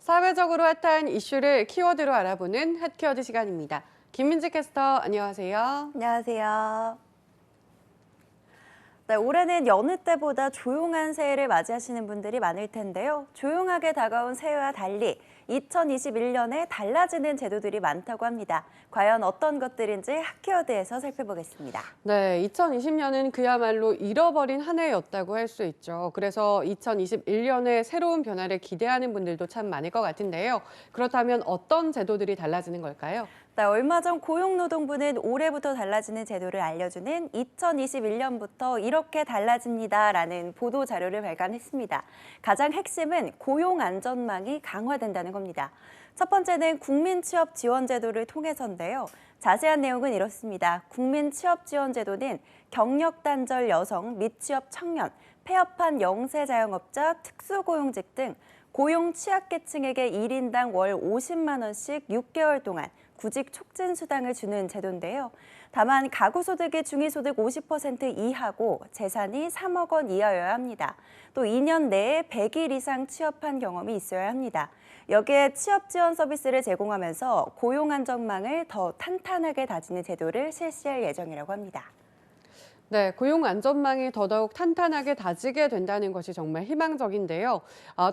사회적으로 핫한 이슈를 키워드로 알아보는 핫키워드 시간입니다. 김민지 캐스터, 안녕하세요. 안녕하세요. 네, 올해는 여느 때보다 조용한 새해를 맞이하시는 분들이 많을 텐데요. 조용하게 다가온 새해와 달리 2021년에 달라지는 제도들이 많다고 합니다. 과연 어떤 것들인지 핫키워드에서 살펴보겠습니다. 네, 2020년은 그야말로 잃어버린 한 해였다고 할 수 있죠. 그래서 2021년에 새로운 변화를 기대하는 분들도 참 많을 것 같은데요. 그렇다면 어떤 제도들이 달라지는 걸까요? 네, 얼마 전 고용노동부는 올해부터 달라지는 제도를 알려주는 2021년부터 이렇게 달라집니다라는 보도 자료를 발간했습니다. 가장 핵심은 고용안전망이 강화된다는 겁니다. 첫 번째는 국민취업지원제도를 통해서인데요. 자세한 내용은 이렇습니다. 국민취업지원제도는 경력단절 여성, 미취업 청년, 폐업한 영세 자영업자, 특수고용직 등 고용 취약계층에게 1인당 월 50만 원씩 6개월 동안 구직 촉진 수당을 주는 제도인데요. 다만 가구 소득이 중위소득 50% 이하고 재산이 3억 원 이하여야 합니다. 또 2년 내에 100일 이상 취업한 경험이 있어야 합니다. 여기에 취업 지원 서비스를 제공하면서 고용 안전망을 더 탄탄하게 다지는 제도를 실시할 예정이라고 합니다. 네, 고용 안전망이 더더욱 탄탄하게 다지게 된다는 것이 정말 희망적인데요.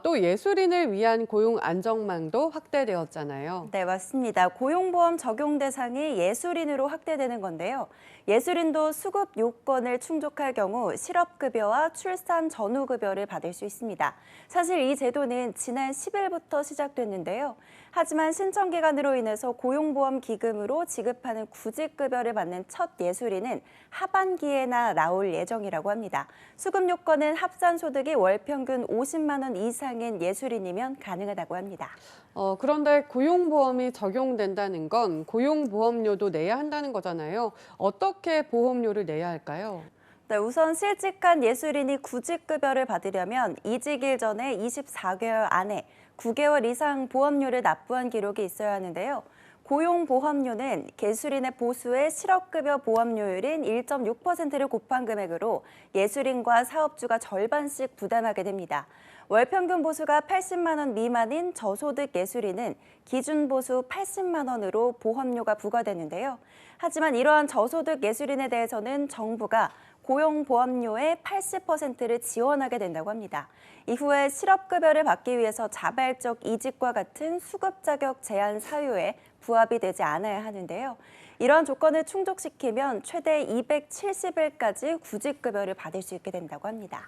또 예술인을 위한 고용 안전망도 확대되었잖아요. 네, 맞습니다. 고용보험 적용 대상이 예술인으로 확대되는 건데요. 예술인도 수급 요건을 충족할 경우 실업급여와 출산 전후급여를 받을 수 있습니다. 사실 이 제도는 지난 10일부터 시작됐는데요. 하지만 신청 기간으로 인해서 고용보험 기금으로 지급하는 구직급여를 받는 첫 예술인은 하반기에나 나올 예정이라고 합니다. 수급 요건은 합산 소득이 월 평균 50만 원 이상인 예술인이면 가능하다고 합니다. 그런데 고용보험이 적용된다는 건 고용보험료도 내야 한다는 거잖아요. 어떻게 보험료를 내야 할까요? 네, 우선 실직한 예술인이 구직급여를 받으려면 이직일 전에 24개월 안에 9개월 이상 보험료를 납부한 기록이 있어야 하는데요. 고용보험료는 예술인의 보수의 실업급여 보험료율인 1.6%를 곱한 금액으로 예술인과 사업주가 절반씩 부담하게 됩니다. 월 평균 보수가 80만 원 미만인 저소득 예술인은 기준 보수 80만 원으로 보험료가 부과되는데요. 하지만 이러한 저소득 예술인에 대해서는 정부가 고용보험료의 80%를 지원하게 된다고 합니다. 이후에 실업급여를 받기 위해서 자발적 이직과 같은 수급 자격 제한 사유에 부합이 되지 않아야 하는데요. 이러한 조건을 충족시키면 최대 270일까지 구직급여를 받을 수 있게 된다고 합니다.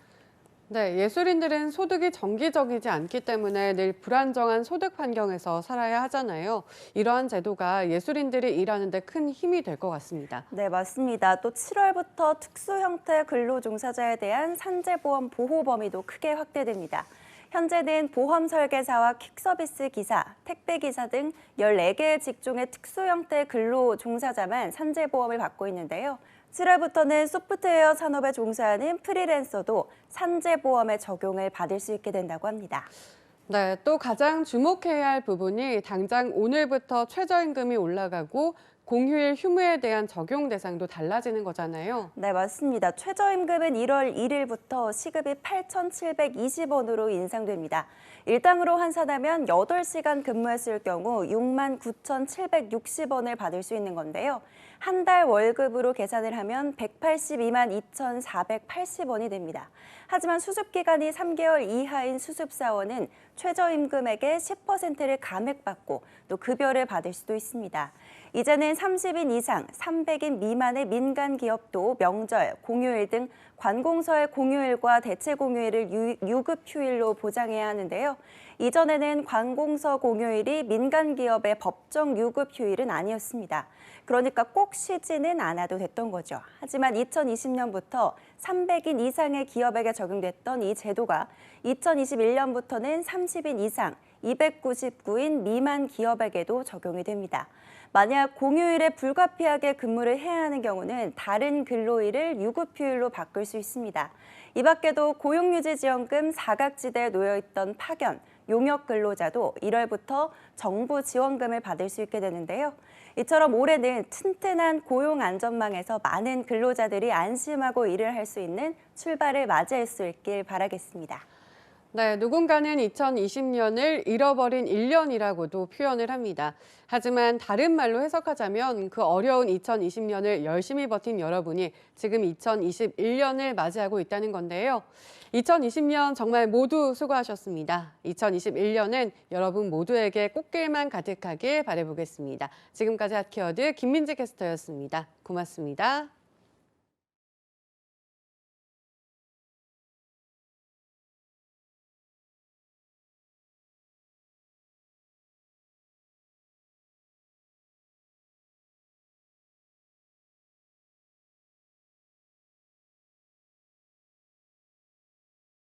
네, 예술인들은 소득이 정기적이지 않기 때문에 늘 불안정한 소득 환경에서 살아야 하잖아요. 이러한 제도가 예술인들이 일하는 데 큰 힘이 될 것 같습니다. 네, 맞습니다. 또 7월부터 특수 형태 근로 종사자에 대한 산재보험 보호 범위도 크게 확대됩니다. 현재는 보험 설계사와 퀵서비스 기사, 택배기사 등 14개의 직종의 특수 형태 근로 종사자만 산재보험을 받고 있는데요. 7월부터는 소프트웨어 산업에 종사하는 프리랜서도 산재보험의 적용을 받을 수 있게 된다고 합니다. 네, 또 가장 주목해야 할 부분이 당장 오늘부터 최저임금이 올라가고 공휴일 휴무에 대한 적용 대상도 달라지는 거잖아요. 네, 맞습니다. 최저임금은 1월 1일부터 시급이 8,720원으로 인상됩니다. 일당으로 환산하면 8시간 근무했을 경우 69,760원을 받을 수 있는 건데요. 한 달 월급으로 계산을 하면 182만 2,480원이 됩니다. 하지만 수습기간이 3개월 이하인 수습사원은 최저임금액의 10%를 감액받고 또 급여를 받을 수도 있습니다. 이제는 30인 이상, 300인 미만의 민간 기업도 명절, 공휴일 등 관공서의 공휴일과 대체 공휴일을 유급 휴일로 보장해야 하는데요. 이전에는 관공서 공휴일이 민간 기업의 법정 유급 휴일은 아니었습니다. 그러니까 꼭 쉬지는 않아도 됐던 거죠. 하지만 2020년부터 300인 이상의 기업에게 적용됐던 이 제도가 2021년부터는 30인 이상, 299인 미만 기업에게도 적용이 됩니다. 만약 공휴일에 불가피하게 근무를 해야 하는 경우는 다른 근로일을 유급휴일로 바꿀 수 있습니다. 이 밖에도 고용유지지원금 사각지대에 놓여있던 파견, 용역 근로자도 1월부터 정부 지원금을 받을 수 있게 되는데요. 이처럼 올해는 튼튼한 고용 안전망에서 많은 근로자들이 안심하고 일을 할 수 있는 출발을 맞이할 수 있길 바라겠습니다. 네, 누군가는 2020년을 잃어버린 1년이라고도 표현을 합니다. 하지만 다른 말로 해석하자면 그 어려운 2020년을 열심히 버틴 여러분이 지금 2021년을 맞이하고 있다는 건데요. 2020년 정말 모두 수고하셨습니다. 2021년은 여러분 모두에게 꽃길만 가득하길 바라보겠습니다. 지금까지 핫키워드 김민지 캐스터였습니다. 고맙습니다.